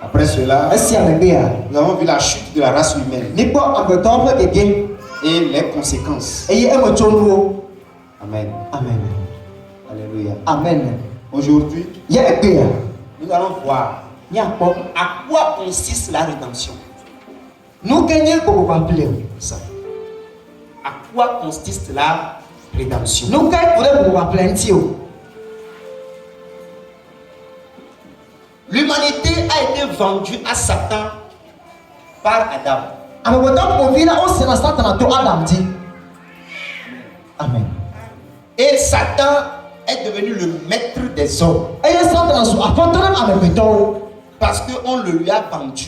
Après cela, nous avons vu la chute de la race humaine et les conséquences. Amen. Amen. Alléluia. Amen. Aujourd'hui, nous allons voir à quoi consiste la rédemption. ça. À quoi consiste la rédemption? L'humanité a été vendue à Satan par Adam. Amen. Et Satan est devenu le maître des hommes parce qu'on le lui a vendu.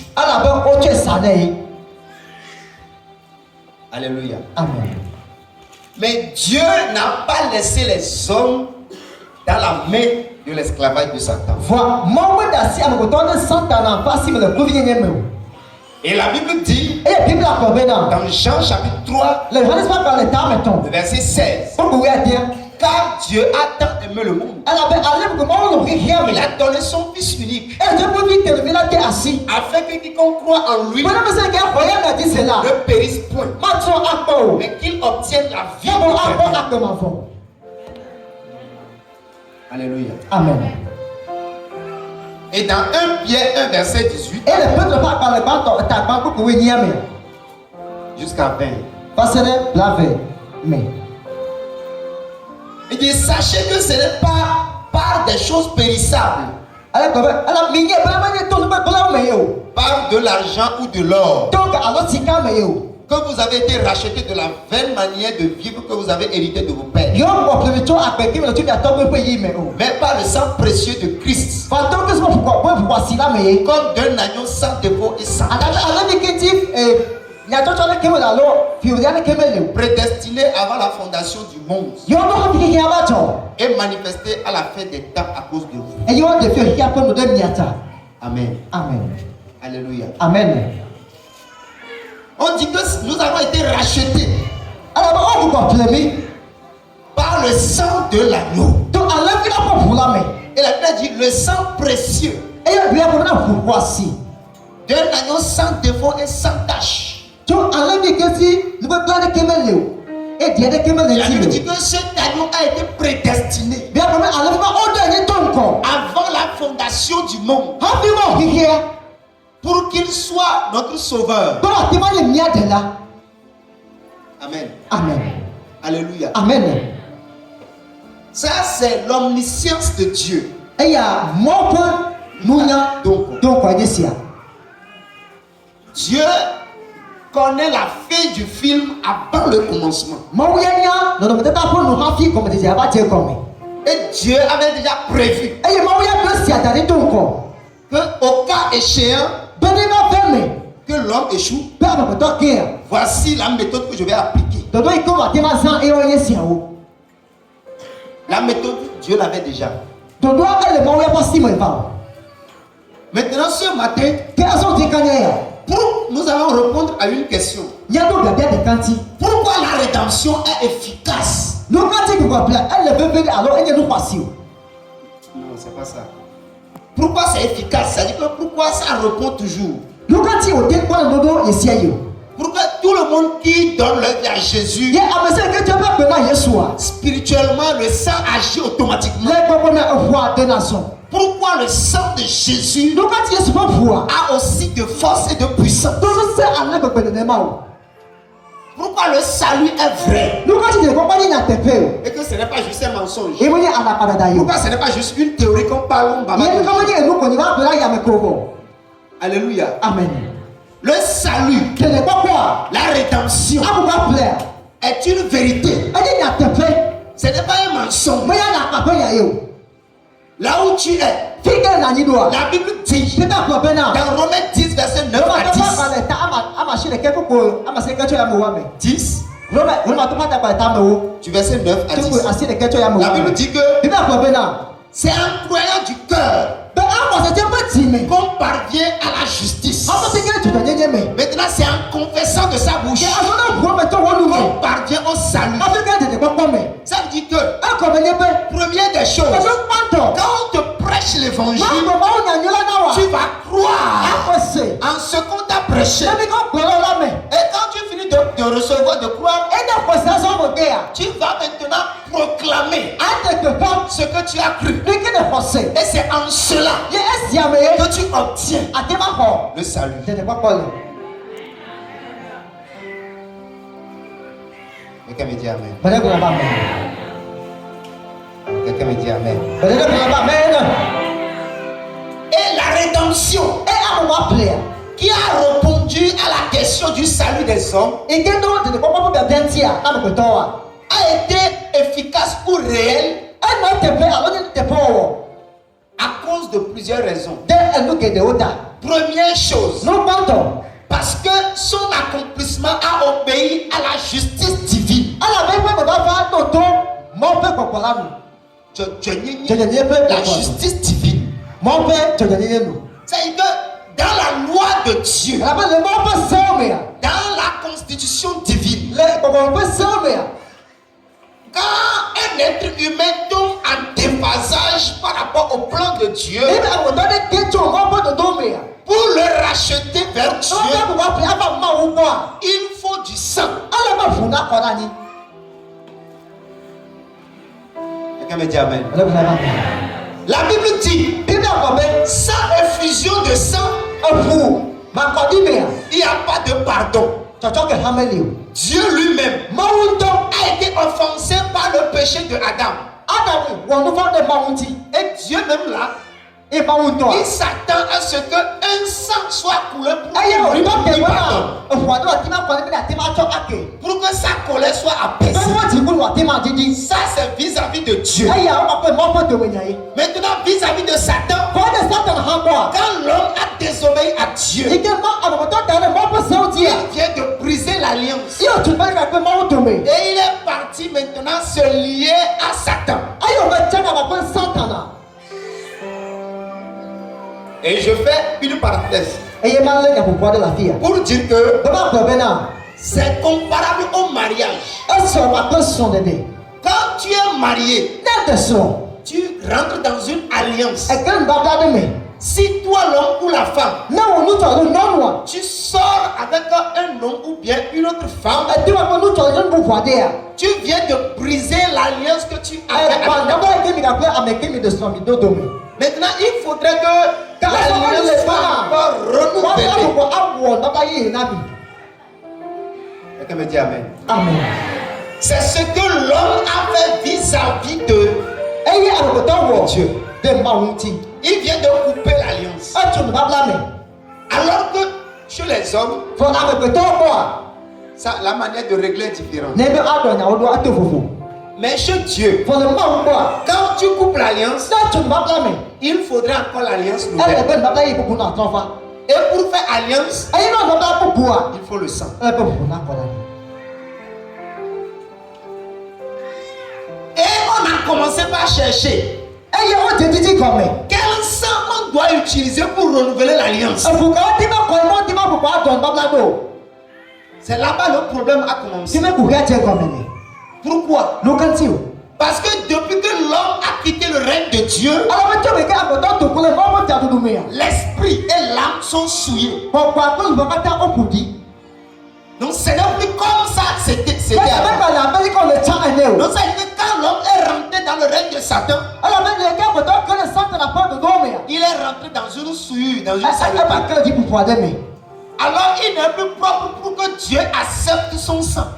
Alléluia. Amen. Mais Dieu n'a pas laissé les hommes dans la main de l'esclavage de Satan. Et la Bible dit dans Jean chapitre 3, le verset 16, car Dieu a tant aimé le monde, il a donné son Fils unique, afin que quiconque croit en lui ne périsse point, mais qu'il obtienne la vie éternelle. Alléluia. Amen. Et dans 1 Pierre 1 verset 18 Jusqu'à 20. il dit, sachez que ce n'est pas par des choses périssables, par de l'argent ou de l'or, que vous avez été rachetés de la vaine manière de vivre que vous avez hérité de vos pères, mais par le sang précieux de Christ, comme d'un agneau sans défaut et sans tache, prédestiné avant la fondation du monde et manifesté à la fin des temps à cause de vous. Amen. Amen. Alléluia. Amen. On dit que nous avons été rachetés par le sang de l'agneau. Et la Bible dit le sang précieux d'un agneau sans défaut et sans tache. La Bible dit que cet agneau a été prédestiné avant la fondation du monde pour qu'il soit notre sauveur. Amen. Amen. Alléluia. Amen. Ça, c'est l'omniscience de Dieu. Dieu connaît la fin du film avant le commencement. Et Dieu avait déjà prévu que au cas échéant que l'homme échoue, voici la méthode que je vais appliquer. La méthode, Dieu l'avait déjà. Maintenant, ce matin, nous allons répondre à une question. Pourquoi la rédemption est efficace? Non, c'est pas ça. Pourquoi c'est efficace? C'est-à-dire que pourquoi ça répond toujours? Pourquoi tout le monde qui donne leur vie à Jésus, spirituellement, le sang agit automatiquement? Pourquoi le sang de Jésus a aussi de force et de puissance? Pourquoi le salut est vrai et que ce n'est pas juste un mensonge? Pourquoi ce n'est pas juste une théorie qu'on parle? Alléluia. Amen. Le salut, la rédemption est une vérité. Ce n'est pas un mensonge. Là où tu es, la Bible dit dans Romains 10 verset 9 à 10, du verset 9 à 10, la Bible dit que c'est en croyant du cœur qu'on parvient à la justice. Maintenant, c'est en confessant de sa bouche qu'on parvient au salut. Ça veut dire que, première des choses, quand on te prêche l'évangile, tu vas croire en ce qu'on t'a prêché, et quand tu finis de recevoir, de croire, tu vas maintenant proclamer ce que tu as cru. Et c'est en cela que tu obtiens le salut. Quelqu'un me dit amen. Quelqu'un me dit amen. Et la rédemption qui a répondu à la question du salut des hommes a été efficace ou réelle à cause de plusieurs raisons. Première chose, parce que son accomplissement a obéi à la justice divine. La justice divine. C'est-à-dire que dans la loi de Dieu, dans la constitution divine, quand un être humain tombe en déphasage par rapport au plan de Dieu, pour le racheter vers Dieu, il faut du sang. Quelqu'un me dit amen. La Bible dit, sans effusion de sang, il n'y a pas de pardon. Dieu lui-même a été offensé par le péché de Adam. Et Dieu même là, il s'attend à ce qu'un sang soit coulé pour que sa colère soit apaisée. Ça c'est vis-à-vis de Dieu. Maintenant vis-à-vis de Satan, quand l'homme a désobéi à Dieu, il vient de briser l'alliance. Et il est parti maintenant se lier à Satan. Et je fais une parenthèse pour dire que c'est comparable au mariage. Quand tu es marié, tu rentres dans une alliance. Si toi, l'homme ou la femme, tu sors avec un homme ou bien une autre femme, tu viens de briser l'alliance que tu as avec. Maintenant, il faudrait que l'alliance soit encore renouvelée. Quelqu'un me dit amen. Amen. C'est ce que l'homme a fait vis-à-vis de Dieu. Il vient de couper l'alliance. Alors que chez les hommes, ça, la manière de régler est différente. Mais chez Dieu, quand tu coupes l'alliance, il faudrait encore l'alliance nouvelle. Et pour faire alliance, il faut le sang. Et on a commencé par chercher quel sang on doit utiliser pour renouveler l'alliance. C'est là-bas le problème a commencé. Pourquoi? Parce que depuis que l'homme a quitté le règne de Dieu, l'esprit et l'âme sont souillés. Donc ce n'est plus comme ça c'était avant. Donc ça veut dire que quand l'homme est rentré dans le règne de Satan, il est rentré dans une souillure, dans une saleté. Alors il n'est plus propre pour que Dieu accepte son sang.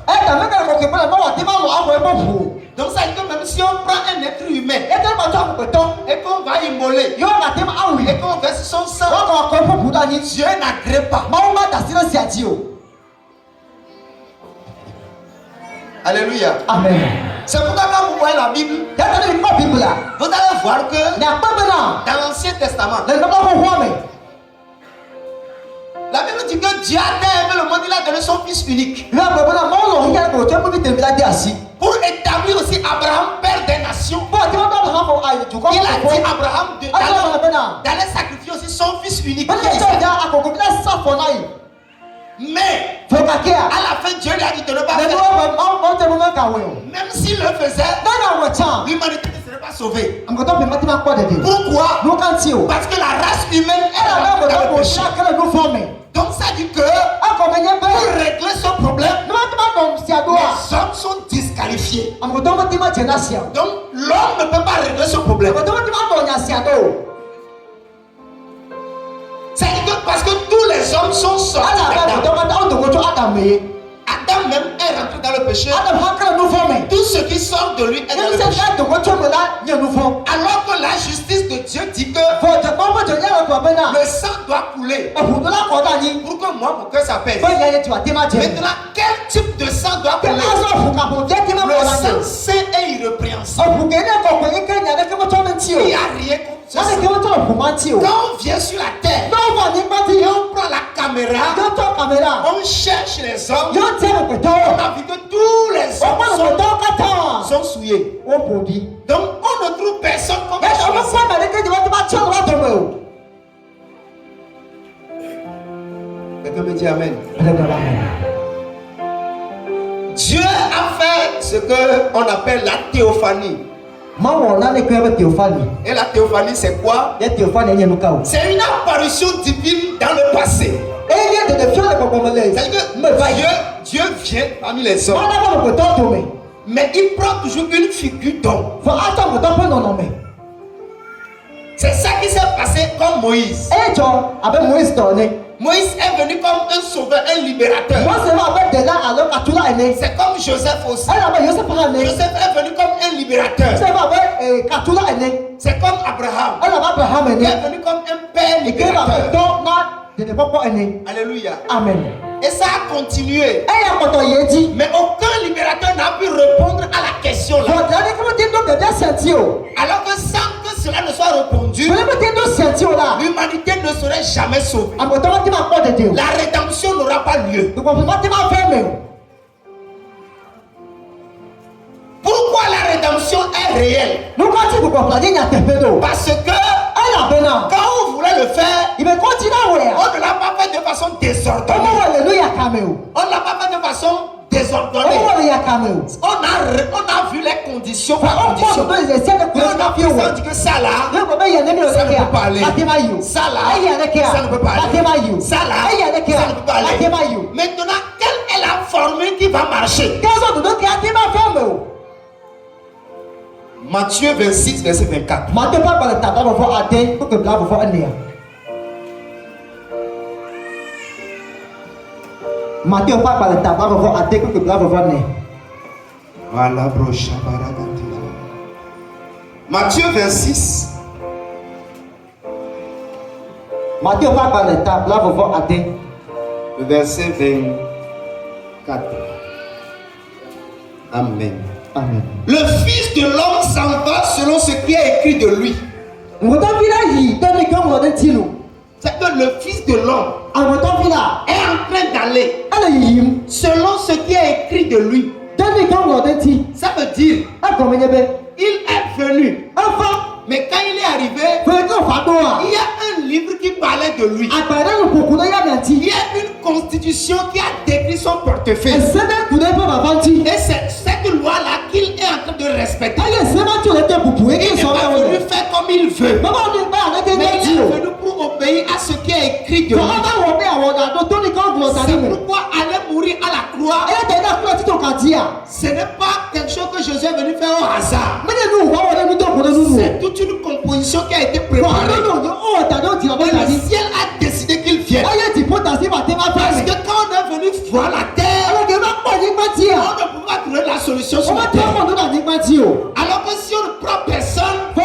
Donc ça veut dire que même si on prend un être humain et qu'on va immoler et qu'on verse son sang, Dieu n'agrée pas. Alléluia. Amen. C'est pourquoi quand vous voyez la Bible, vous allez voir que dans l'Ancien Testament, la Bible dit que Dieu a aimé le monde, il a donné son fils unique. Pour établir aussi Abraham, père des nations. Il a dit Abraham d'aller sacrifier aussi son fils unique. Mais à la fin, Dieu lui a dit de ne pas faire. Même s'il le faisait, l'humanité ne serait pas sauvée. Pourquoi? Parce que la race humaine est dans péché. Donc ça dit que pour régler ce problème, les hommes sont disqualifiés. Donc l'homme ne peut pas régler ce problème. C'est-à-dire que parce que tous les hommes sont sortis d'Adam. Adam même est rentré dans le péché. Tout ce qui sort de lui est dans le péché. Alors que la justice de Dieu dit que le sang doit couler pour que moi, mon cœur s'apaise. Maintenant, quel type de sang doit couler? Le sang saint et irrépréhensible. Il n'y a rien contre ce sang. Quand on vient sur la terre, on prend la caméra, on cherche les hommes. On a vu que tous les hommes sont souillés. Donc on ne trouve personne comme quelqu'un me dit amen. Dieu a fait ce qu'on appelle la théophanie. Et la théophanie, c'est quoi? C'est une apparition divine dans le passé. C'est-à-dire que Dieu vient parmi les hommes. Mais il prend toujours une figure d'homme. C'est ça qui s'est passé comme Moïse. Moïse est venu comme un sauveur, un libérateur. C'est comme Joseph aussi. Joseph est venu comme un libérateur. C'est comme Abraham. Il est venu comme un père libérateur. Alléluia. Amen. Et ça a continué. Mais aucun libérateur n'a pu répondre à la question là. Alors que sans que cela ne soit répondu, l'humanité ne serait jamais sauvée. La rédemption n'aura pas lieu. Pourquoi la rédemption est réelle? Parce que quand on voulait le faire, on ne l'a pas fait de façon désordonnée. On ne l'a pas fait de façon désordonnée. On a vu les conditions par condition. On a dit que ça là, ça ne peut pas aller. Ça là, ça ne peut pas aller. Ça là, ça ne peut pas aller. Maintenant, quelle est la formule qui va marcher? Matthieu 26, verset 24. Matthieu 26. Le verset 24. Amen. Amen. Le Fils de l'homme s'en va selon ce qui est écrit de lui. C'est que le Fils de l'homme est en train d'aller selon ce qui est écrit de lui. Ça veut dire il est venu. Mais quand il est arrivé, il y a un livre qui parlait de lui. Il y a une constitution qui a décrit son portefeuille. Et c'est cette loi-là qu'il est en train de respecter. Il n'est pas venu faire comme il veut. Mais il est venu pour obéir à ce qui est écrit de lui. C'est pourquoi aller mourir à la croix, ce n'est pas quelque chose que Jésus est venu faire au hasard. C'est toute une composition qui a été préparée. Et le ciel a décidé qu'il vienne. Parce que quand on est venu voir la terre, on ne peut pas trouver la solution sur la terre. Alors que si on ne prend personne et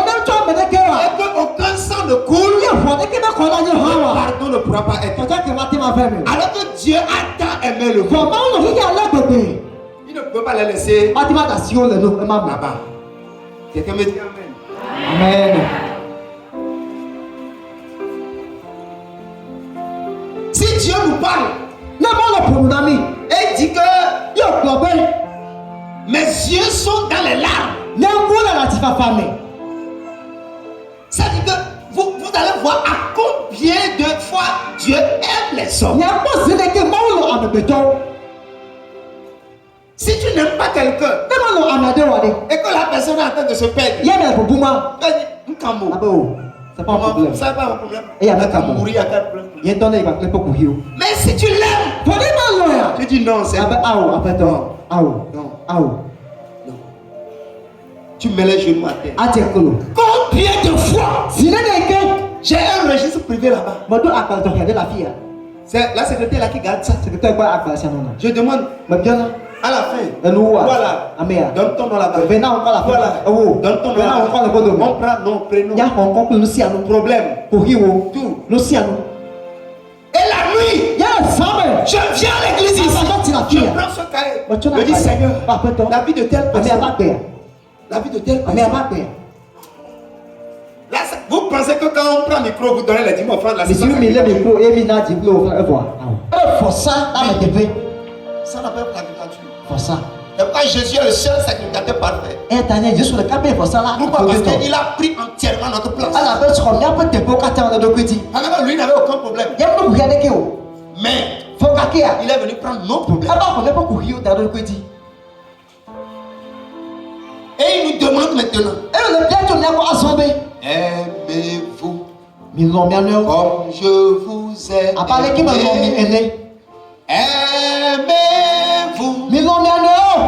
qu'aucun sang ne coule, le pardon ne pourra pas être. Alors que Dieu a tant aimé le monde, il ne peut pas les laisser là-bas. Quelqu'un me dit amen. Amen. Si Dieu nous parle et dit que mes yeux sont dans les larmes, ça dit que vous allez voir à combien de fois Dieu aime les hommes. Si tu n'aimes pas quelqu'un et que la personne est en train de se perdre, C'est pas un problème. Ça n'est pas un problème. Et il y a un mourir à quel problème. Il y a un temps il va te pour courir. Mais si tu l'aimes, tu dis non, c'est après après toi. Non. Tu mets les genoux à terre. Combien de fois j'ai un registre privé là-bas. C'est la secrétaire là qui garde ça. Je demande à la fin. Voilà. Donne ton nom là-bas. Voilà. Donne ton nom là-bas. On prend nos prénoms. Problème. Tout. Et la nuit, je viens à l'église ici. Je prends ce cahier. Je dis Seigneur, la vie de telle personne. La vie de telle personne. Là, vous pensez que quand on prend le micro, vous donnez les 10 000 francs de la saison. Ça n'a pas de planification. C'est pourquoi Jésus est le seul sacrificateur parfait. Pourquoi? Parce qu'il a pris entièrement notre place. Alors lui n'avait aucun problème. Mais il est venu prendre nos problèmes. Et il nous demande maintenant, aimez-vous comme je vous ai aimé. Aimez-vous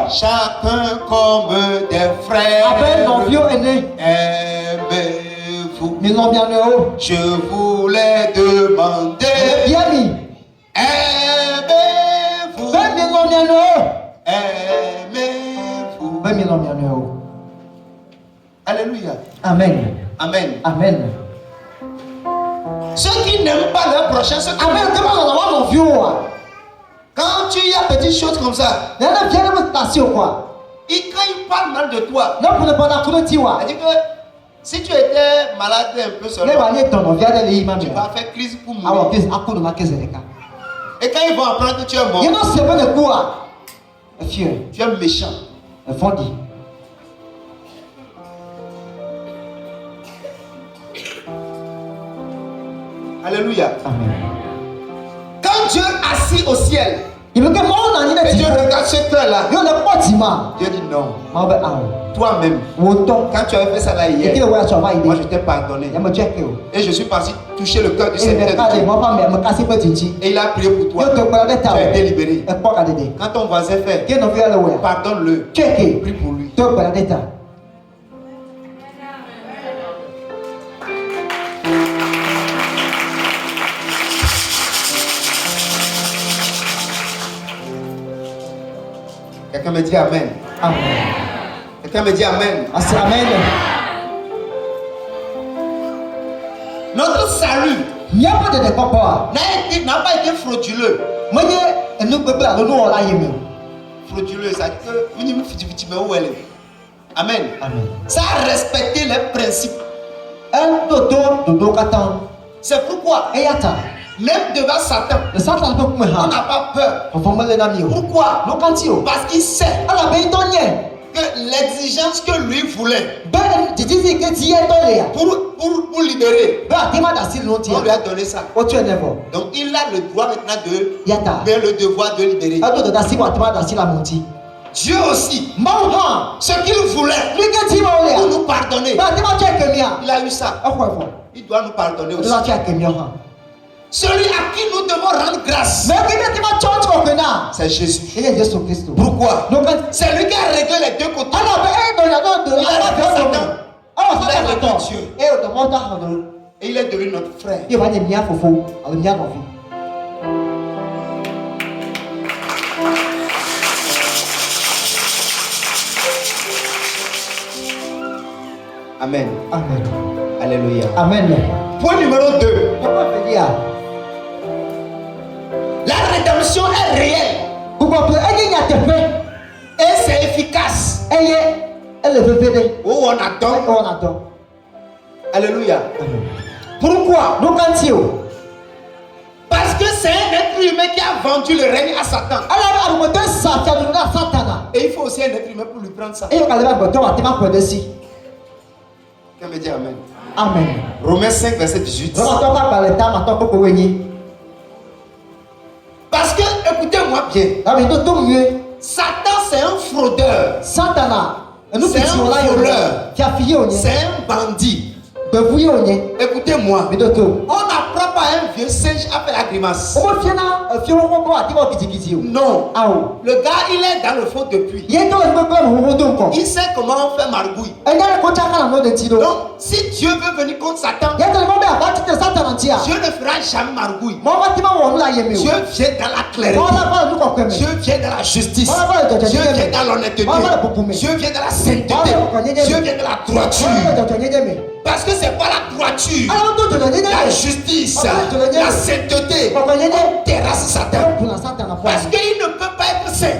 chacun comme des frères. Aimez-vous. Je vous l'ai demandé. Aimez-vous. Aimez-vous. Alléluia. Amen. Amen. Amen. Ceux qui n'aiment pas leur prochain, ceux qui quand tu as des petites choses comme ça, et quand ils parlent mal de toi, elle dit que si tu étais malade un peu seulement, tu vas faire crise pour mourir. Et quand ils vont apprendre que tu es mort, tu es méchant. Alléluia. Amen. Quand Dieu est assis au ciel, et Dieu regarde ce cœur-là, Dieu dit non. Toi-même, quand tu avais fait ça là hier, moi je t'ai pardonné. Et je suis parti toucher le cœur du Seigneur. Et il a prié pour toi. Tu as été libéré. Quand ton voisin fait, pardonne-le. Prie pour lui. Quelqu'un me dit Amen. Amen. Quelqu'un me dit Amen. Amen. Notre salut n'a pas été frauduleux. Frauduleux, ça dit que Amen. Amen. Ça a respecté les principes. C'est pourquoi même devant Satan, on n'a pas peur. Pourquoi? Parce qu'il sait que l'exigence que lui voulait pour libérer, on lui a donné ça. Donc il a le droit maintenant mais le devoir de libérer. Dieu aussi, ce qu'il voulait pour nous pardonner, il a eu ça. Il doit nous pardonner aussi. Celui à qui nous devons rendre grâce, c'est Jésus. Pourquoi? C'est lui qui a réglé les deux côtés. Il a réglé Satan. Il a réglé Dieu. Et il est devenu notre frère. Amen. Amen. Alléluia. Amen. Point numéro 2. La rédemption est réelle. Et c'est efficace. Oh, on attend. Alléluia. Pourquoi? Parce que c'est un être humain qui a vendu le règne à Satan. Et il faut aussi un être humain pour lui prendre ça. Quelqu'un me dit Amen. Amen. Romains 5, verset 18. Parce que, écoutez-moi bien, Satan c'est un fraudeur, c'est un voleur, c'est un bandit. Écoutez-moi. On n'apprend pas un vieux singe à faire la grimace. Non. Le gars, il est dans le fond depuis. Il sait comment on fait margouille. Donc, si Dieu veut venir contre Satan, Dieu ne fera jamais margouille. Dieu vient dans la clarté. Dieu vient dans la justice. Dieu vient dans l'honnêteté. Dieu vient dans la sainteté. Dieu vient dans la droiture. Parce que c'est pas la droiture, la justice, la sainteté on terrasse Satan. Parce qu'il ne peut pas être saint.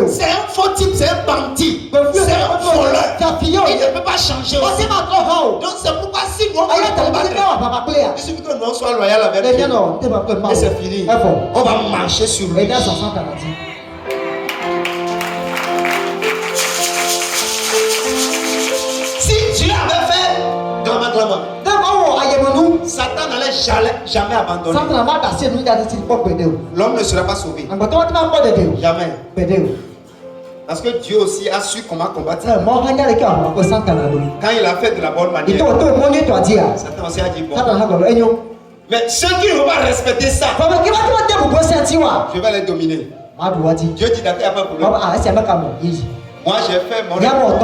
C'est un faux type, c'est un bandit, c'est un voleur. Il ne peut pas changer aussi. Donc c'est pourquoi si nous on va combattre, il suffit que nous soyons loyaux avec lui. Et c'est fini. On va marcher sur lui. Si Dieu avait fait Satan n'allait jamais abandonner. L'homme ne sera pas sauvé. Jamais. Parce que Dieu aussi a su comment combattre. Quand il a fait de la bonne manière, Satan aussi a dit bon. Mais ceux qui ne vont pas respecter ça, je vais les dominer. Dieu dit d'accord, il n'y a pas de problème. Moi j'ai fait mon effort.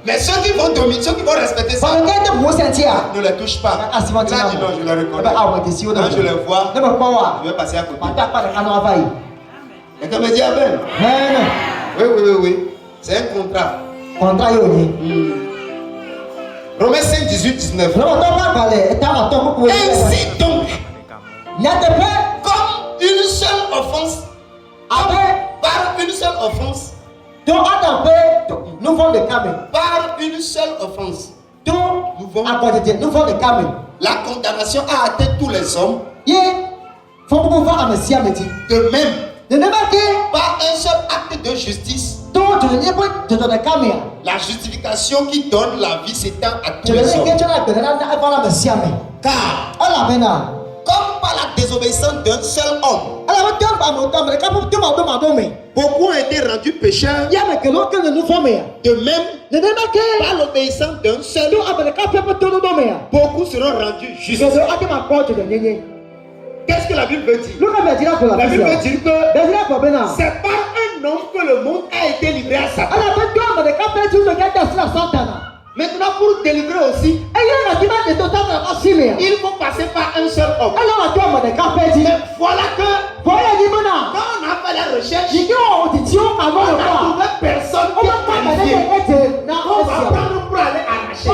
Mais ceux qui vont dominer, ceux qui vont respecter ça, ne les touche pas. Il a dit non, je les reconnais. Quand je les vois, je vais passer à côté. Et tu me dis amen. Oui. C'est un contrat. Romains 5, 18, 19. Ainsi donc, comme une seule offense, par une seule offense, par une seule offense, la condamnation a atteint tous les hommes. De même, par un seul acte de justice, la justification qui donne la vie s'étend à tous les hommes. Car, comme par la désobéissance d'un seul homme, beaucoup ont été rendus pécheurs. De même, par l'obéissance d'un seul, beaucoup seront rendus justes. Qu'est-ce que la Bible veut dire? La Bible veut dire que c'est par un homme que le monde a été livré à Satan. Maintenant, pour délivrer aussi, il faut passer par un seul homme. Mais voilà que quand on a fait la recherche, on a trouvé personne qui est qualifié. On va prendre pour aller arracher.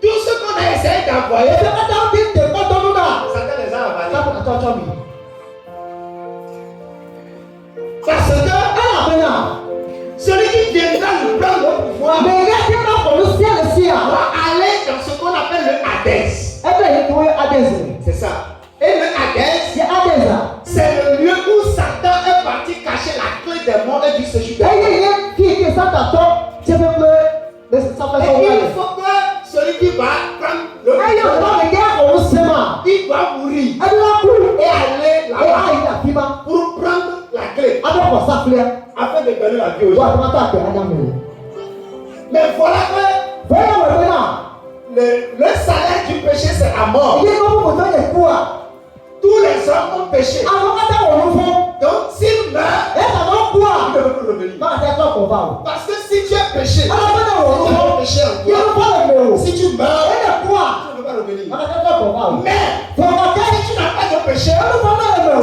Tout ce qu'on a essayé d'envoyer, Satan les a avalés. Parce que celui qui viendra nous prendre le pouvoir va aller dans ce qu'on appelle le Hadès. C'est ça. Et le Hadès, c'est le lieu où Satan est parti cacher la clé des morts et du séjour des morts. Et il faut que celui qui va prendre le pouvoir, il doit mourir et aller là-bas pour prendre la clé afin de donner la vie aux gens. Mais voilà que le salaire du péché c'est la mort. Tous les hommes ont péché. Donc s'il meurt, il ne peut plus revenir. Parce que si tu as péché, tu vas pécher encore. Si tu meurs, tu ne peux pas revenir. Mais si tu n'as pas de péché,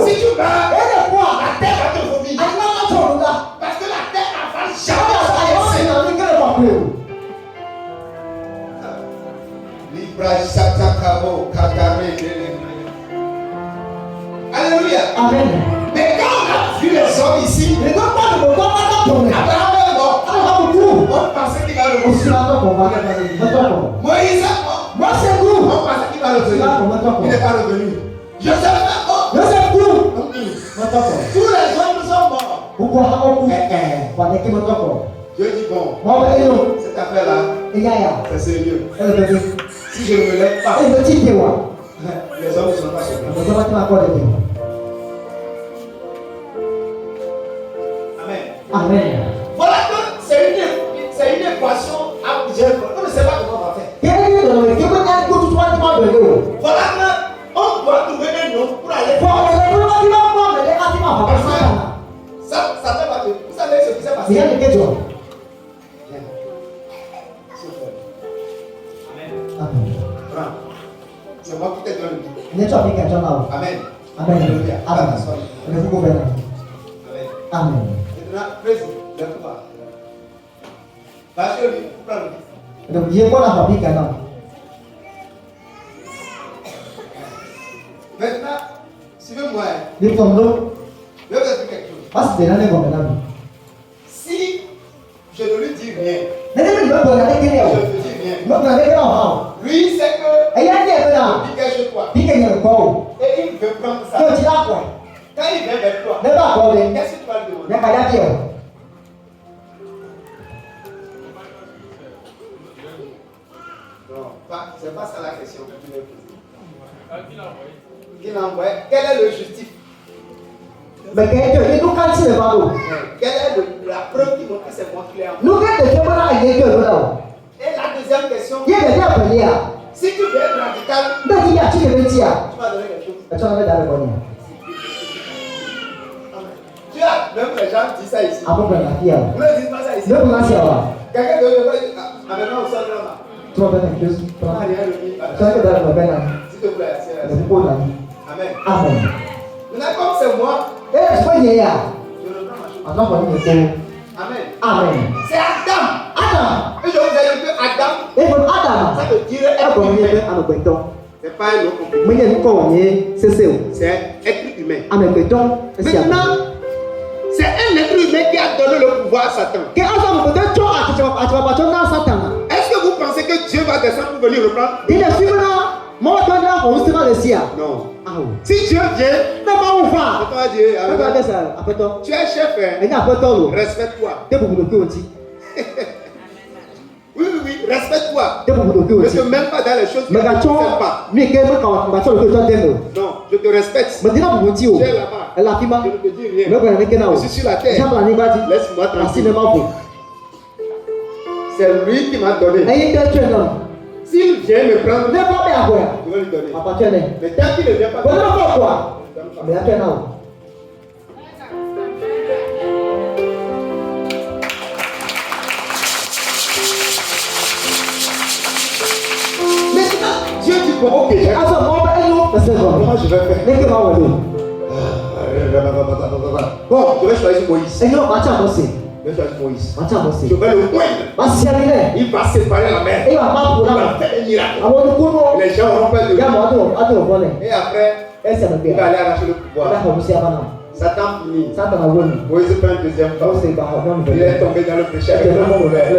si tu meurs, la terre va te vomir. Parce que la terre n'a jamais laissé. Alléluia. Amen. Mais quand on a vu les hommes ici, Abraham est mort. On pensait qu'il va revenir. Moïse est mort. On pensait qu'il va revenir. Il n'est pas revenu. Joseph est mort. Tous les hommes sont morts. Dieu dit bon, cette affaire-là, c'est sérieux. Si je ne me lève pas, les hommes ne seront pas sauvés. Amen. Voilà que c'est une équation à plusieurs fois. On ne sait pas comment on va passer. Amen. C'est moi qui t'ai donné le micro. Amen. Amen. Alléluia. Amen. Amen. Maintenant, président, lève-toi. Parce que lui, prends le micro. Donc, il y a quoi dans la vie maintenant? Maintenant, suivez-moi. Les fonds, Je vais vous expliquer quelque chose. parce que c'est l'année qu'on a. Si je ne lui dis rien, Mais il veut qu'on a des je clients. ne te dis rien. Il veut qu'on a des clients. Lui, c'est que Et il y a des clients. il vient chez toi. Il y a des clients. Et il veut prendre ça. Que tu l'as quoi? Quand il vient vers toi, Ne pas accorder. qu'est-ce que tu vas lui Il y a demander? qu'à dire. Non, c'est pas ça la question que tu veux poser. Qui l'a envoyé? Quel est le justif? Mais quel est le nous quand tu le vas où? Quelle est la preuve qui montre que c'est moi qui l'ai envoyé? Nous quand tu fais voilà il y a que là. Et la deuxième question, Il y a des gens appelés là. si tu veux être radical, Mais il y a tu le veux dire. tu vas donner quelque chose. Tu vas mettre dans le bonnet. Tu as, même les gens disent ça ici. À peu près la fille. Vous ne dites pas ça ici. Ne vous lancez pas. Quelqu'un de vous dit, amène-moi au sol là. Tu vas faire quelque chose. Tu vas Ah, rien, le tu vas faire dans le bonnet là. s'il te plaît, c'est Le beaucoup là. Amen. Amen. Maintenant, comme c'est moi, Et je peux dire là. je reprends ma chose. Attends pour nous le Amen. Amen. C'est Adam. Adam. Et je vous ai dit que Adam, Et pour Adam. ça veut dire Et être pour nous humain. à nos bétons. C'est pas un autre compliqué. Mais il y a une conne, c'est ça. C'est être humain. À mes bétons. Maintenant, c'est un être humain qui a donné le pouvoir à Satan. Que Adam peut être toi à tu vas pas dans Satan. Est-ce que vous pensez que Dieu va descendre pour venir reprendre? Il est sûr là. Moi quand là on se va le ciel. Non. Ah oui. Si Dieu vient, Mais pas où va? on va dire, Regardez ça après toi. tu es chef, Il hein? y a un peu de temps. Respecte-toi. T'es pour le cul aussi. Oui, respecte-toi. T'es pour le cul Ne aussi. te mets pas dans les choses que tu Mais ne quand tu sais pas. mais quand même quand tu vas le cul toi t'aimes. Non, je te respecte. Mais dis là pour dire. Tu es là-bas. Elle a fima. Je ne te dis rien. Mais quand elle est là. Je suis sur la terre. Ça va aller vas-y. Laisse-moi La tranquille. cinéma pour. C'est lui qui m'a donné. Et il est très là. S'il vient me prendre, Ne pas bien quoi. je vais lui donner. À partir de là. Mais tant qu'il ne vient pas, Voilà pourquoi. je ne donne pas. Mais là tu es là. Maintenant, Dieu dit bon, ok. Alors moi ben non, c'est ça. Comment je vais faire? Mais que va où? Bon, je vais choisir Moïse. Et non, attends moi c'est. Je vais choisir Moïse. Attends moi Je c'est. vais le poindre. Va s'y aller. Il va séparer la mer. Et va pas pour Il là. va faire un miracle. Àwọn olùkọ́ náà. Les gens auront peur de Il y a lui. moi à ton volet. Et après, Et c'est le il va pire. aller arracher le Il pouvoir. a commencé à maintenant. Satan finit. Ça t'en a volé. Moïse fait une deuxième fois. Donc c'est pas vraiment Il est tombé dans le péché avec la colère.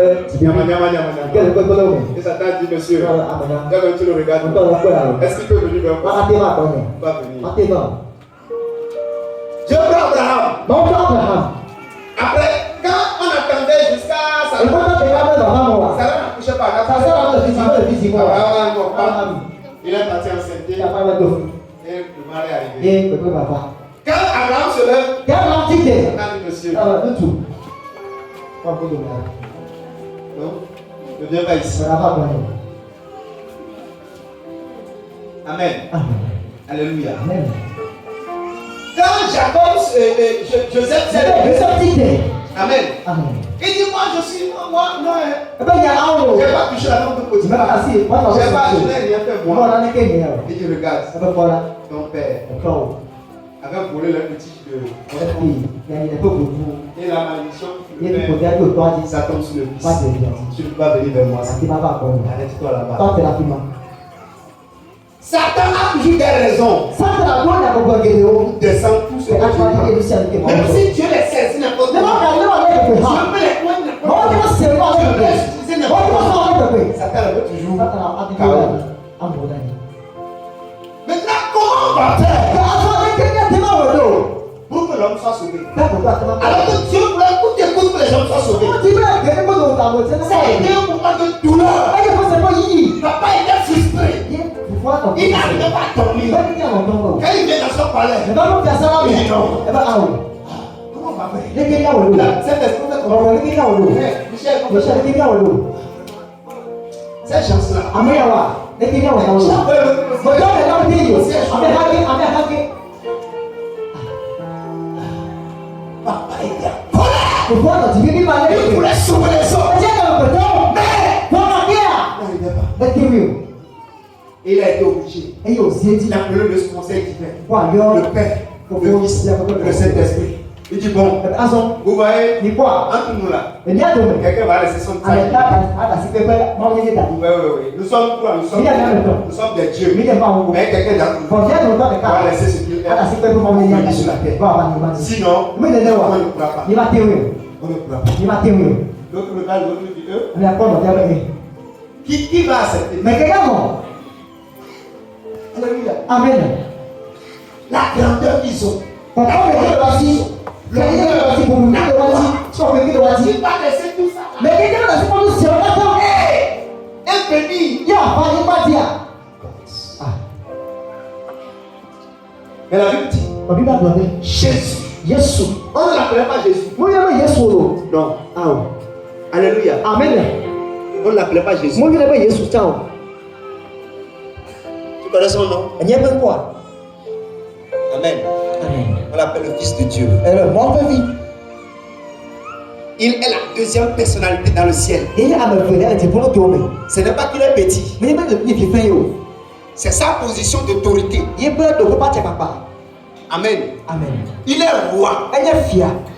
Nyama, nyama, nyama, Quel nyama. est le problème? Et Satan dit, monsieur, Amen. dès que tu le regardes, On doit le faire. est-ce qu'il peut venir vers moi? Pas va connaître. Il va venir. Attends. Dieu prend Abraham. Mon frère Abraham. Après, quand on attendait jusqu'à Et Sarah, quand tu regardes Abraham, Sarah n'accouchait pas. ça sert à le physique. Abraham, non, pas. Abraham. Il est parti enceinte Il a pas de dos. et le mari est arrivé. Et le papa. Quand Abraham se lève, Il y a un petit thé. Satan dit, monsieur, Ah, du tout. Pas pour le mal. non, ne viens pas ici. Ça va pas connaître. Amen. Amen. Alléluia. Amen. Quand Jacob, Joseph s'est C'est levé, le petit thé. Amen. Amen. Il dit, moi je suis, moi, non, hein. Eh ben, il y a un Je eau. n'ai pas touché la lampe de Tu m'as Potiphar. cassé. Moi, Je n'ai rien fait Moi, moi. on a n'est qu'un meilleur. Et tu regardes, Eh ben, voilà. ton père Encore. avait volé le petit de Et puis, il y a une époque où et la malédiction il y qui a le une père, côté où toi, dit ça tombe sur le fils. pas de bien. Tu ne peux pas venir vers moi. Ça qui m'a pas connu. Arrête-toi là-bas. Toi, c'est la pima. Satan a toujours des raisons Ça, c'est la bonne à comprendre que Dieu. pour descendre tout ce C'est que à toi tu qui est veux. le ciel qui est mort. Même si Dieu les saisit n'importe Ne quoi. va pas aller avec le Je péché. peux les pointer Moi, n'importe je quoi. vais se voir Je avec peux le les péché. utiliser Moi, n'importe je vais se quoi. voir avec le péché. Satan veut toujours Ça, c'est la pima. chaos. En Bretagne. Maintenant, comment on va faire Mais attends, mais quelqu'un te m'a redonné. pour que l'homme soit sauvé? D'accord, d'accord. Alors que Dieu voulait que tu écoutes que les hommes soient sauvés. Tu veux que les gens t'en voient, c'est Ça a été un moment de douleur. Ah, il faut seulement y ir. Papa était frustré. Il faut attendre. Il n'arrivait pas à dormir. Il va dire à mon tombeau. Quand il vient dans son palais, Mais pas faire ça là, il dit non. Eh ben, ah oui. Comment on va faire? Les gens au loup. Cet esprit de On va les gens au loup. Michel, Mais c'est les gens au loup. cette chance-là. Ameyawa. Les gens au loup. Chaque fois, But don't let them hear you. I'm Papa était en colère. Il voulait sauver les hommes. Mais n'arrivait pas. Et il a été obligé. Il a appelé le conseil divin. Le Père, le Fils, le Saint-Esprit. Il dit bon, vous voyez, entre nous là, quelqu'un va laisser son temps. Oui. Nous sommes quoi? Nous sommes des dieux. Mais quelqu'un d'entre nous va laisser ce qu'il a sur la terre. Sinon, on ne pourra pas. On ne pourra pas. L'autre regarde, l'autre dit qui va accepter? Mais quelqu'un non. Alléluia. Amen. La grandeur qu'ils ont. La grandeur qu'ils ont. Il va laisser tout ça. Mais quelqu'un va laisser et béni. Mais la Bible dit Jésus. On ne l'appelait pas Jésus. Non. Alléluia. Amen. On ne l'appelait pas Jésus. Tu connais son nom? Amen. On l'appelle le Fils de Dieu. Il est la deuxième personnalité dans le ciel. Ce n'est pas qu'il est petit. C'est sa position d'autorité. Amen. Il est roi.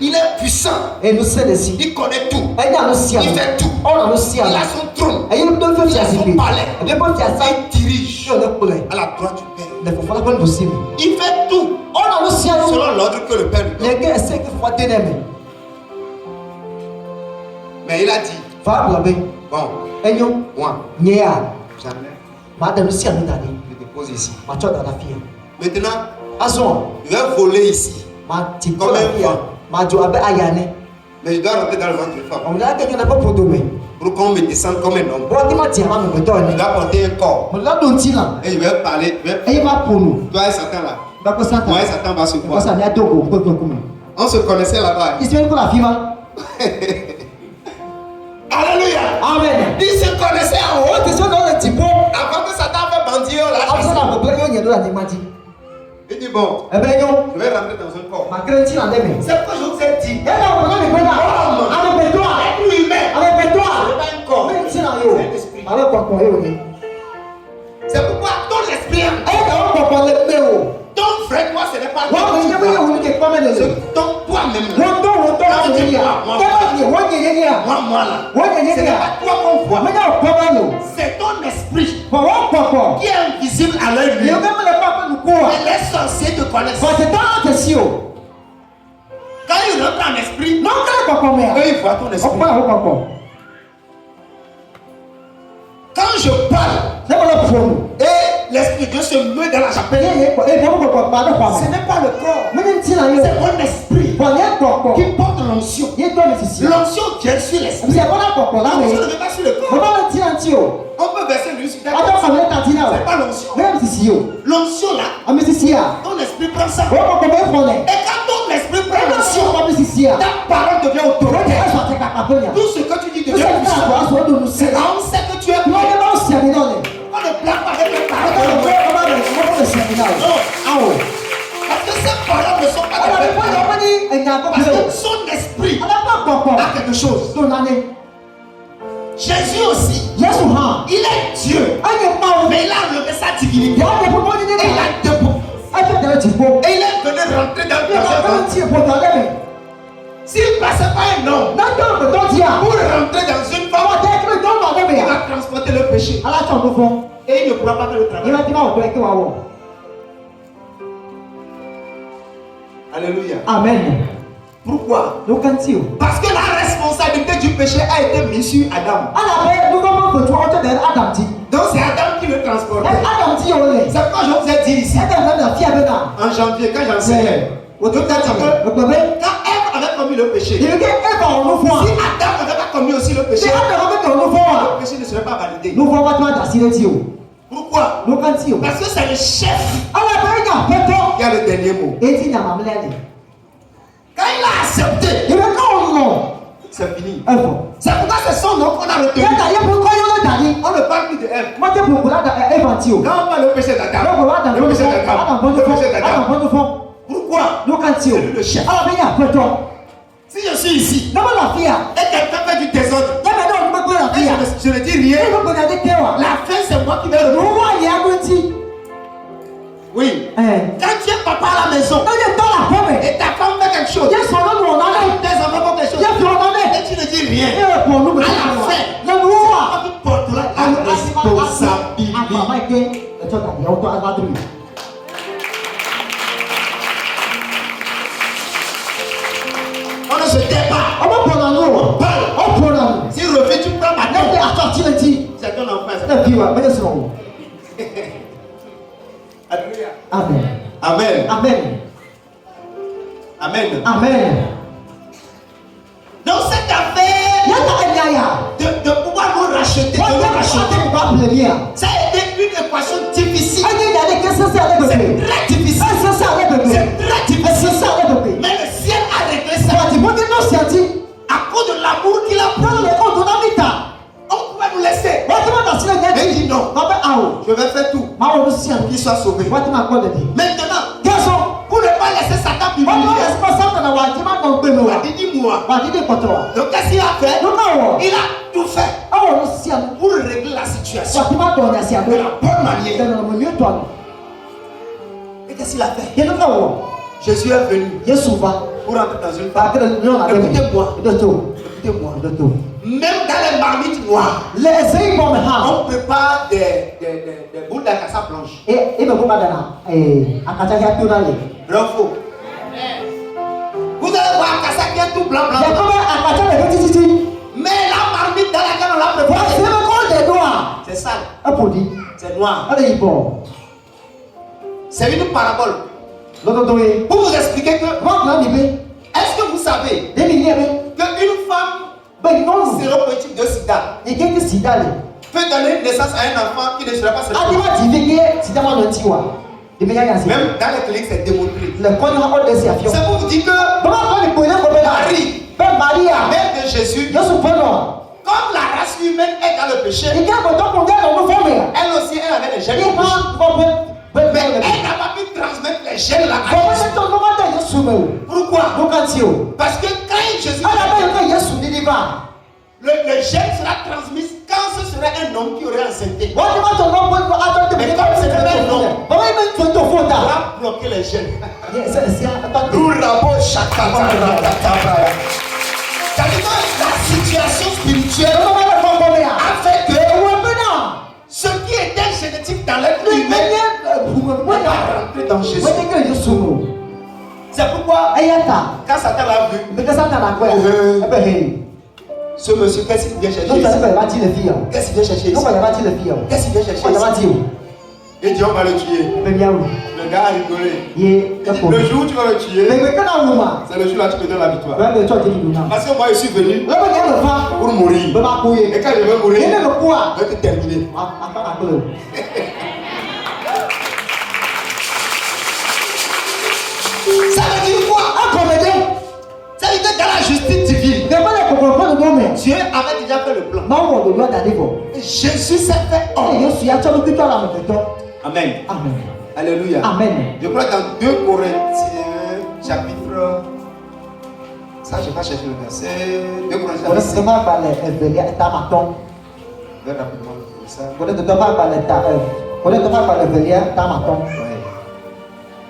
Il est puissant. Il connaît tout. Il fait tout. Il a son trône. Il a son palais. Il dirige à la droite du Père. Il fait tout selon l'ordre que le Père lui donne. Mais il a dit bon, moi, jamais je dépose ici. Maintenant, je vais voler ici comme un vent. Mais je dois rentrer dans le ventre de femme pour qu'on me descende comme un homme. Je dois porter un corps et je vais parler. Toi et Satan là. Moi et Satan va se voir. On se connaissait là-bas. Alléluia. Amen. Ils se connaissaient en haut. Avant que Satan fait bandit, il dit bon, je vais rentrer dans un corps. C'est pourquoi je vous ai dit, homme, être humain, ce n'est pas un corps, c'est un esprit. C'est pourquoi ton esprit, ton frère, toi, ce n'est pas c'est ton toi-même. Moi là, ce n'est pas toi qu'on voit, c'est ton esprit qui est invisible à l'œil nu. Et les sorciers te connaissent. Quand ils rentrent en esprit, eux ils voient ton esprit. Quand je parle et l'esprit de Dieu se meut dans la chapelle, ce n'est pas le corps, c'est mon esprit qui porte l'onction. L'onction vient sur l'esprit. L'onction ne vient pas sur le corps. On peut verser l'huile sur ta tête. C'est pas l'onction. L'onction là, ton esprit prend ça. Et quand ton esprit prend l'onction, ta parole devient autoritaire. Tout ce que tu dis devient puissant. C'est là où on sait que tu es plein. On ne plaque pas avec les paroles. Non. Parce que ces paroles ne sont pas des paroles. Parce que son esprit a quelque chose. Jésus aussi, il est Dieu, mais il a enlevé sa divinité. Et il a debout. Et il est venu rentrer dans le projet. S'il ne passait pas un homme pour rentrer dans une femme, il va transporter le péché. Et il ne pourra pas faire le travail. Alléluia. Amen. Pourquoi? Parce que la responsabilité du péché a été mise sur Adam. Donc c'est Adam qui le transporte. C'est pourquoi je vous ai dit ici. En janvier, quand j'enseignais, quand Ève avait commis le péché, si Adam n'avait pas commis aussi le péché, le péché ne serait pas validé. Pourquoi? Parce que c'est le chef qui a le dernier mot. Quand il a accepté, c'est fini. C'est pourquoi c'est son nom qu'on a retenu. On ne parle plus de Ève. Quand on parle du péché d'Adam, le péché d'Adam. Pourquoi? C'est lui le chef. Si je suis ici, Non, la fille. et quelqu'un fait du désordre, je ne dis rien. La fin, c'est moi qui vais le voir. Oui. Quand tu es papa à la maison, et ta femme fait quelque chose, tes enfants font quelque chose, et tu ne dis rien, à la fin, c'est toi qui porteras la responsabilité. On ne se tait pas. On parle. Si refais, tu prends ma tête. C'est ton enfant. Alléluia. Amen. Amen. Amen. Amen. Amen. Donc cette affaire de pouvoir nous racheter, ça a été une équation difficile. C'est très difficile. C'est très difficile. Mais le ciel a réglé ça. À cause de l'amour qu'il a pris, on pouvait nous laisser. Mais il dit non. Je vais faire tout pour qu'il soit sauvé. Maintenant, pour ne pas laisser Satan m'humilier, dis-moi. Donc qu'est-ce qu'il a fait? Il a tout fait pour régler la situation de la bonne manière. Et qu'est-ce qu'il a fait? Jésus est venu pour entrer dans une femme. Écoutez-moi. Même dans les marmites noires, on prépare des boules d'acassa blanches. Bravo. Vous allez voir Akassa qui est tout blanc. Mais la marmite dans laquelle on l'a préparé, c'est sale. C'est noir. C'est une parabole. Pour vous expliquer que, est-ce que vous savez qu'une femme séropositive de sida peut donner naissance à un enfant qui ne sera pas séropositif? Même dans les cliniques, c'est démontré. C'est pour vous dire que Marie, mère de Jésus, comme la race humaine est dans le péché, elle aussi elle avait les gènes du péché. Mais elle n'a pas pu transmettre les gènes là à Jésus. Pourquoi? Parce que quand Jésus le gène sera transmis quand ce serait un homme qui aurait enceinté. Mais comme ce serait un homme, on va bloquer les gènes. La situation spirituelle a fait que ce qui était génétique dans l'être humain n'est pas rentré dans Jésus. C'est pourquoi quand Satan l'a vu, ce monsieur, qu'est-ce qu'il vient chercher ici? Qu'est-ce qu'il vient chercher ici? Qu'est-ce qu'il vient chercher ici? Il dit on va le tuer. Le gars a rigolé. Il dit le jour où tu vas le tuer, c'est le jour là que tu me donnes la victoire. Parce que moi je suis venu pour mourir. Et quand je vais mourir, je vais te terminer. Ça veut dire quoi? Ça veut dire que dans la justice divine, Dieu avait déjà fait le plan. Jésus s'est fait homme. Amen. Alléluia. Amen. Je crois que dans 2 Corinthiens chapitre. Ça, je vais pas chercher le verset. 2 Corinthiens chapitre 5. Je vais rapidement dire ça.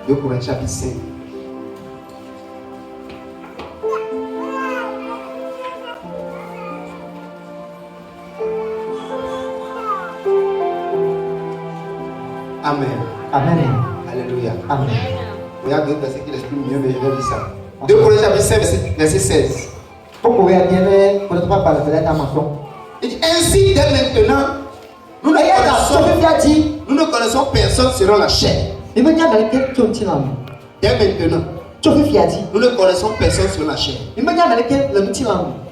2 Corinthiens chapitre 5. Amen. Alléluia. Regarde d'autres versets qui l'expriment mieux, mais je vais dire ça. 2 Corinthiens chapitre 5, verset 16. Il dit ainsi dès maintenant, nous ne connaissons personne selon la chair. Dès maintenant, nous ne connaissons personne selon la chair.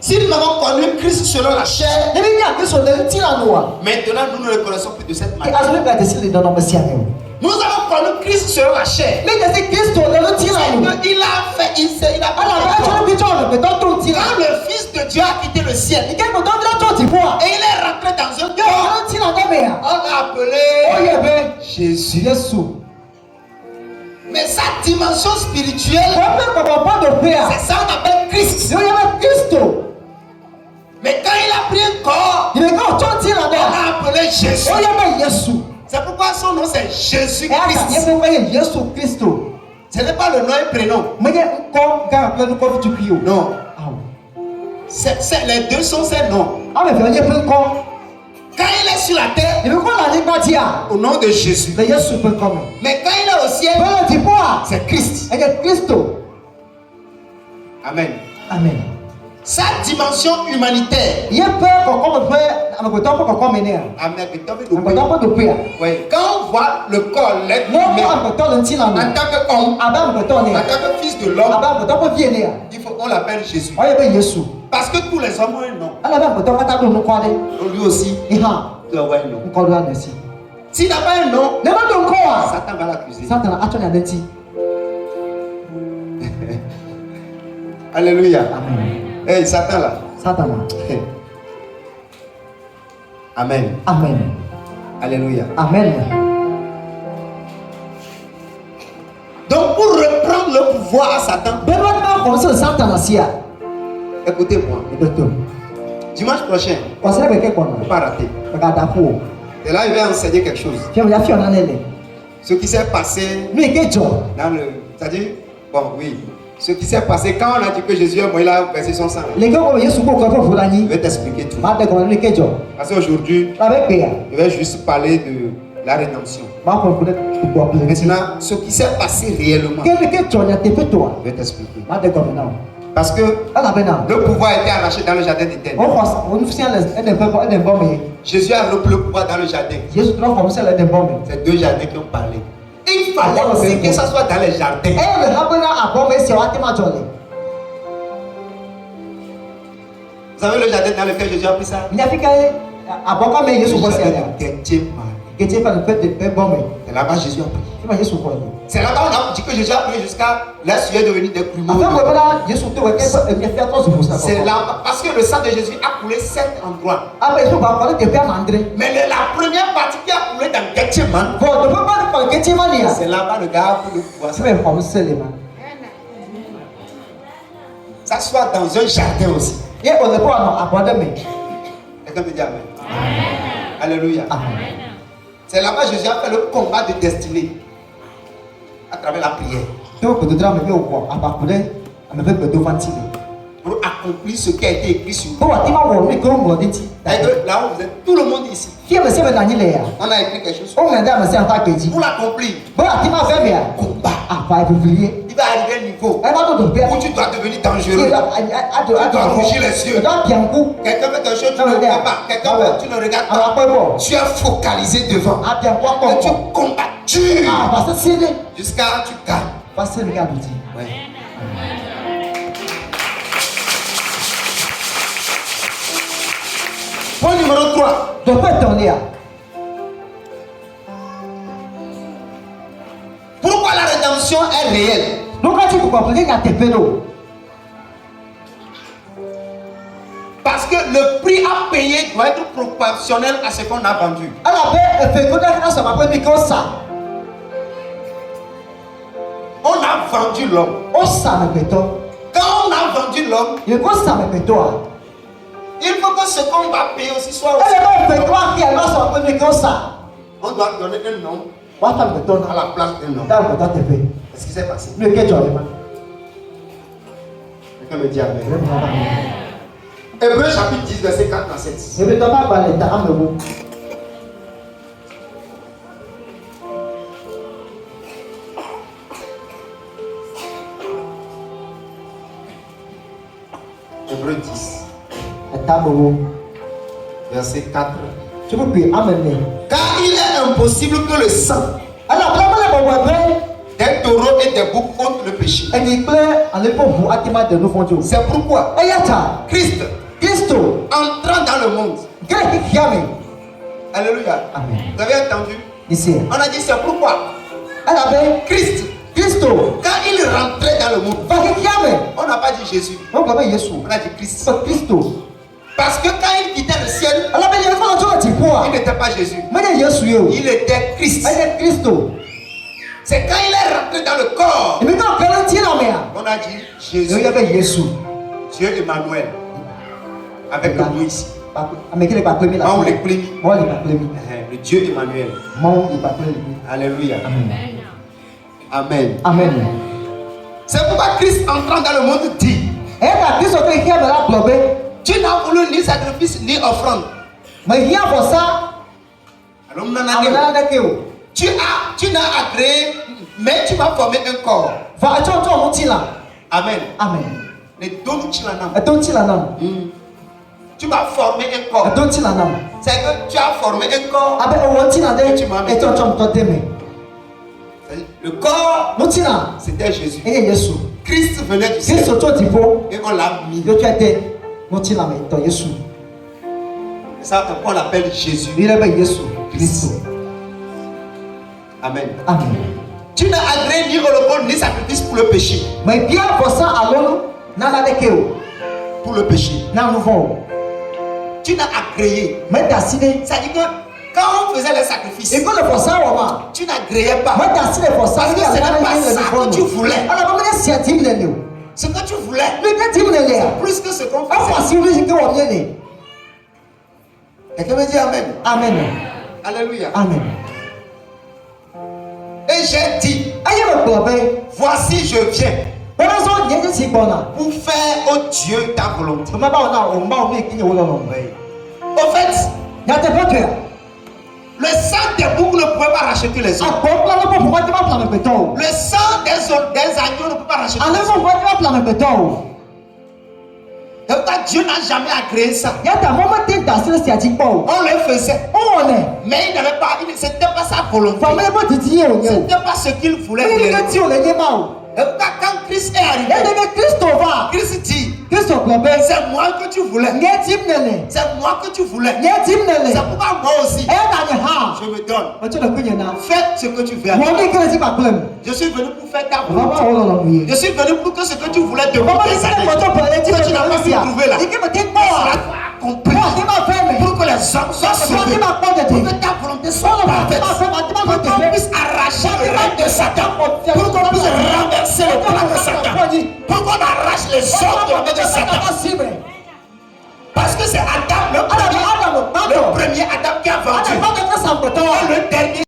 Si nous avons connu Christ selon la chair, maintenant nous ne le connaissons plus de cette manière. Nous avons connu Christ selon la chair. Il a fait, il a quand le Fils de Dieu a quitté le ciel et il est rentré dans un corps, on l'a appelé Jésus. Mais Mais sa dimension spirituelle, c'est ça qu'on appelle Christ. Mais quand il a pris un corps, on l'a appelé Jésus. C'est pourquoi son nom c'est Jésus-Christ. Ce n'est pas le nom et prénom. Non. Les deux sont ses noms. Quand il est sur la terre, au nom de Jésus. Mais quand il est au ciel, c'est Christ. Amen. Amen. Sa dimension humanitaire. Oui. Quand on voit le corps, l'être humain, en tant qu'homme, en tant que fils de l'homme, il faut qu'on l'appelle Jésus. Parce que tous les hommes ont un nom. Donc lui aussi, il doit avoir un nom. S'il n'a pas un nom, Satan va l'accuser. Alléluia. Hey, Satan là. Amen. Amen. Alléluia. Amen. Donc pour reprendre le pouvoir à Satan, écoutez-moi. Dimanche prochain, il ne faut pas rater. Et là, il va enseigner quelque chose. Ce qui s'est passé dans le... C'est-à-dire, bon, oui. Ce qui s'est passé quand on a dit que Jésus est mort, il a versé son sang. Je vais t'expliquer tout. Parce qu'aujourd'hui, je vais juste parler de la rédemption. Maintenant, ce qui s'est passé réellement, je vais t'expliquer. Parce que le pouvoir a été arraché dans le jardin d'Éden. Jésus a repris le pouvoir dans le jardin. C'est deux jardins qui ont parlé. Il fallait aussi que ça soit dans les jardins. Vous savez le jardin dans lequel Jésus a pris ça? C'est là-bas Jésus a pris. C'est là-bas on a dit que Jésus a pris jusqu'à la sueur devenue des plumeaux. C'est là parce que le sang de Jésus a coulé 7 endroits. Mais la première partie qui a coulé dans Gethsemane, c'est là-bas le gars a pris le pouvoir. Ça soit dans un jardin aussi. Quelqu'un peut dire Amen. Alléluia. C'est là-bas Jésus a fait le combat de destinée à travers la prière. Pour accomplir ce qui a été écrit sur vous. Là où vous êtes, tout le monde ici. On a écrit quelque chose. Pour l'accomplir, combat. Il va arriver un niveau où tu dois devenir dangereux. Tu dois rougir les yeux. Quelqu'un fait quelque chose, tu ne regardes pas. Quelqu'un fait, tu ne regardes pas. Tu es focalisé devant. Et tu combats dur jusqu'à tu gagnes. Ouais. Point numéro 3. Pourquoi la rédemption est réelle? Parce que le prix à payer doit être proportionnel à ce qu'on a vendu. On a vendu l'homme. Quand on a vendu l'homme, il faut que ce qu'on va payer aussi soit aussi. On doit donner un nom à la place d'un nom. Qu'est-ce qui s'est passé? Quelqu'un me dit Amen. Hébreux chapitre 10, verset 4 à 7. Hébreux 10, verset 4. Car il est impossible que le sang des taureaux et des boucs ôte le péché. C'est pourquoi Christ entrant dans le monde. Alléluia. Amen. Vous avez entendu? On a dit c'est pourquoi Christ, quand il rentrait dans le monde, on n'a pas dit Jésus, on a dit Christ. Parce que quand il quittait le ciel, il n'était pas Jésus, il était Christ. C'est quand il est rentré dans le dit Jésus. Dieu Emmanuel. Avec le mot ici. Le Dieu Emmanuel. Alléluia. Amen. Amen. C'est pourquoi Christ entrant dans le monde dit tu n'as voulu ni sacrifice ni offrande. Alors, tu n'as agréé, mais tu vas former un corps. Amen. Amen. Tu vas former un corps. C'est que tu as formé un corps. Tu m'as mis. Le corps, c'était Jésus. Christ venait du ciel. Et on l'a mis. C'est ça qu'on l'appelle Jésus. Christ. Amen. Amen. Tu n'as agréé ni holocauste ni sacrifice pour le péché. Pour le péché. Tu n'as agréé. Ça dit que quand on faisait les sacrifices, tu n'agréais pas. Parce que ce n'est pas ça que tu voulais. Ce que tu voulais, c'est plus que ce qu'on faisait. Quelqu'un me dit Amen. Amen. Alléluia. Amen. Et j'ai dit, voici je viens pour faire au Dieu ta volonté. Au fait, le sang des boucs ne pouvait pas racheter les hommes. Le sang des agneaux ne peut pas racheter les hommes. Donc Dieu n'a jamais agréé ça. On le faisait. Mais il n'avait pas, c'était pas sa volonté. C'était pas ce qu'il voulait. Quand Christ est arrivé, Christ dit, c'est moi que tu voulais. C'est moi que tu voulais. C'est pourquoi moi aussi, je me donne. Fais ce que tu veux. Je suis venu pour faire ta volonté. Je suis venu pour que ce que tu voulais depuis des années, que tu n'as pas pu trouver là, cela accompli. Pour que les hommes soient sauvés. Pour que ta volonté soit parfaite. Pour qu'on puisse arracher le règne de Satan. Pour qu'on puisse renverser le plan de Satan. Pour qu'on arrache les hommes de la main de Satan. Parce que c'est Adam, le premier Adam qui a vendu. Le dernier.